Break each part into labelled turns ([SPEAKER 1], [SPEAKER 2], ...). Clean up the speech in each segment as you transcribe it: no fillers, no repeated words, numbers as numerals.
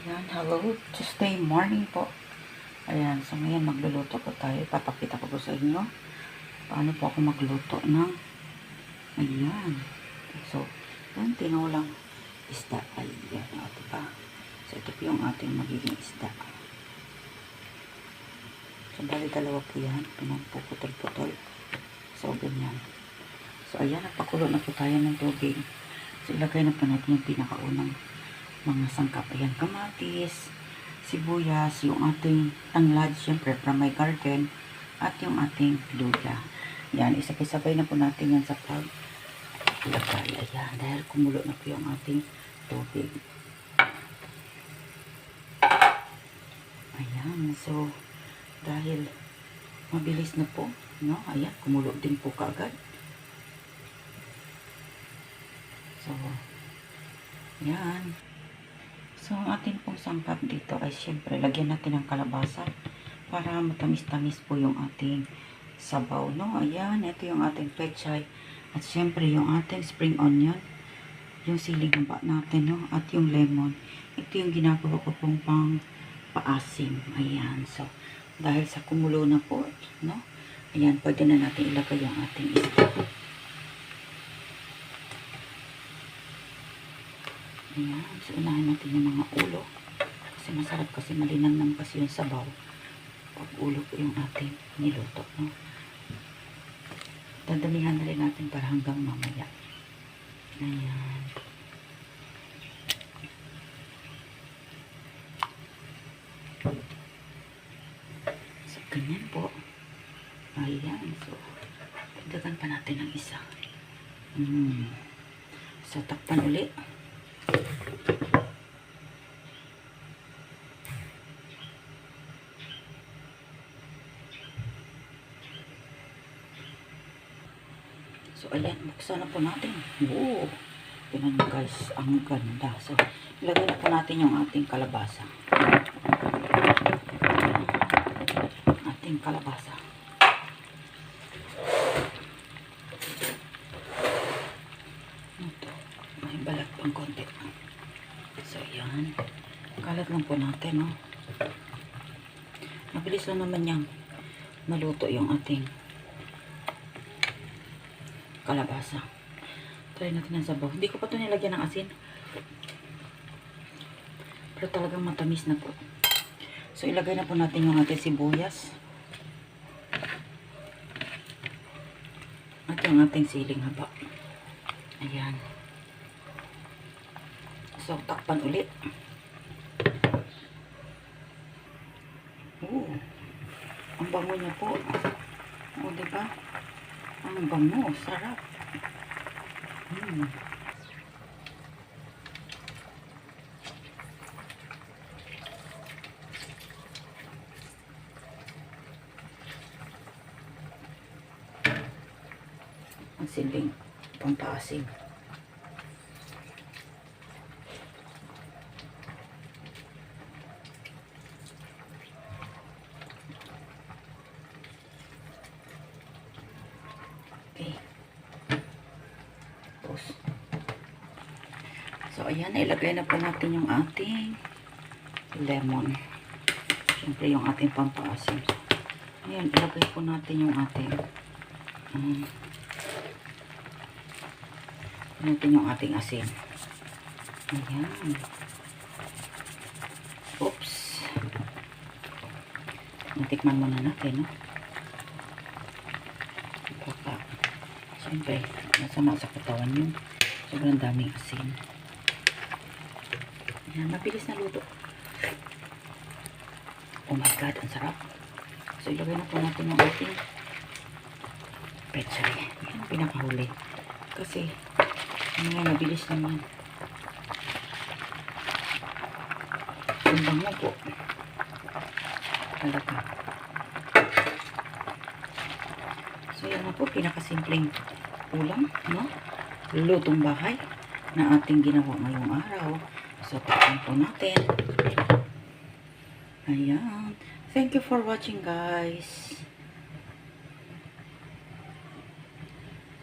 [SPEAKER 1] Ayan, hello. Tuesday morning po. Ayan, so ngayon magluluto po tayo. Papakita ko po sa inyo paano po ako magluto ng ayan. So, yan, tinulang isda. Ayan, o, diba? So, ito po yung ating magiging isda. So, bali dalawa po yan. Pinagpuputol-putol. So, ganyan. So, ayan, nagpakulo na po tayo ng tubig. So, ilagay na po natin yung pinakaunang mga sangkap. Ayan, kamatis, sibuyas, yung ating tanglad, syempre, from my garden, at yung ating luya. Ayan, isabay-sabay na po natin yan sa paglagay. Ayan, dahil kumulo na po yung ating tubig. Ayan, so, dahil mabilis na po, no? Ayan, kumulo din po kaagad. So, ayan. So, ang ating pong sangkap dito ay syempre, lagyan natin ng kalabasa para matamis-tamis po yung ating sabaw, no? Ayan, ito yung ating pechay. At syempre, yung ating spring onion, yung siling haba natin, no? At yung lemon. Ito yung ginagawa ko pong pang paasim. Ayan, so, dahil sa kumulo na po, no? Ayan, pwede na natin ilagay yung ating isda. Ayan, so unahin natin yung mga ulo. Kasi masarap kasi malinamnam kasi yung sabaw. Pag ulo po yung ating niluto, no? Dadamihan na rin natin para hanggang mamaya. Ayan. So, ganyan po. Ayan, so, pagdagan pa natin ng isa. So, takpan ulit. So, ayan, buksan na po natin. Wow! Tingnan nyo guys, ang ganda. So, ilagay na po natin yung ating kalabasa. Ating kalabasa. Ito, may balat pang konti. So, ayan. Kalat lang po natin, no? Mabilis lang naman yung maluto yung ating kalabasa. Try natin ang sabaw. Hindi ko pa ito nilagyan ng asin. Pero talagang matamis na po. So, ilagay na po natin yung ating sibuyas. At yung ating siling haba. Ayan. So, takpan ulit. Ang bango niya po. O, diba? Ang bango. Sarap. Ang siling pampaasim. Okay. So, ayan, ilagay na po natin yung ating lemon. Siyempre, yung ating pampaasim. Ayan, ilagay po natin yung ating ating asin. Ayan. Oops. Natikman muna natin, no? Baka, siyempre, masama sa katawan yung sobrang daming asin. Ayan, mabilis na luto. Oh my God, ang sarap. So, ilagay na po natin yung ating pechay. Yan, pinakahuli. Kasi, ngayon, mabilis naman. Ang bango po. Talaga. So, yan na po, pinakasimpleng ulam, no? Lutong bahay na ating ginawa ngayong araw. So, takpan po natin. Ayan. Thank you for watching, guys.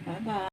[SPEAKER 1] Bye-bye.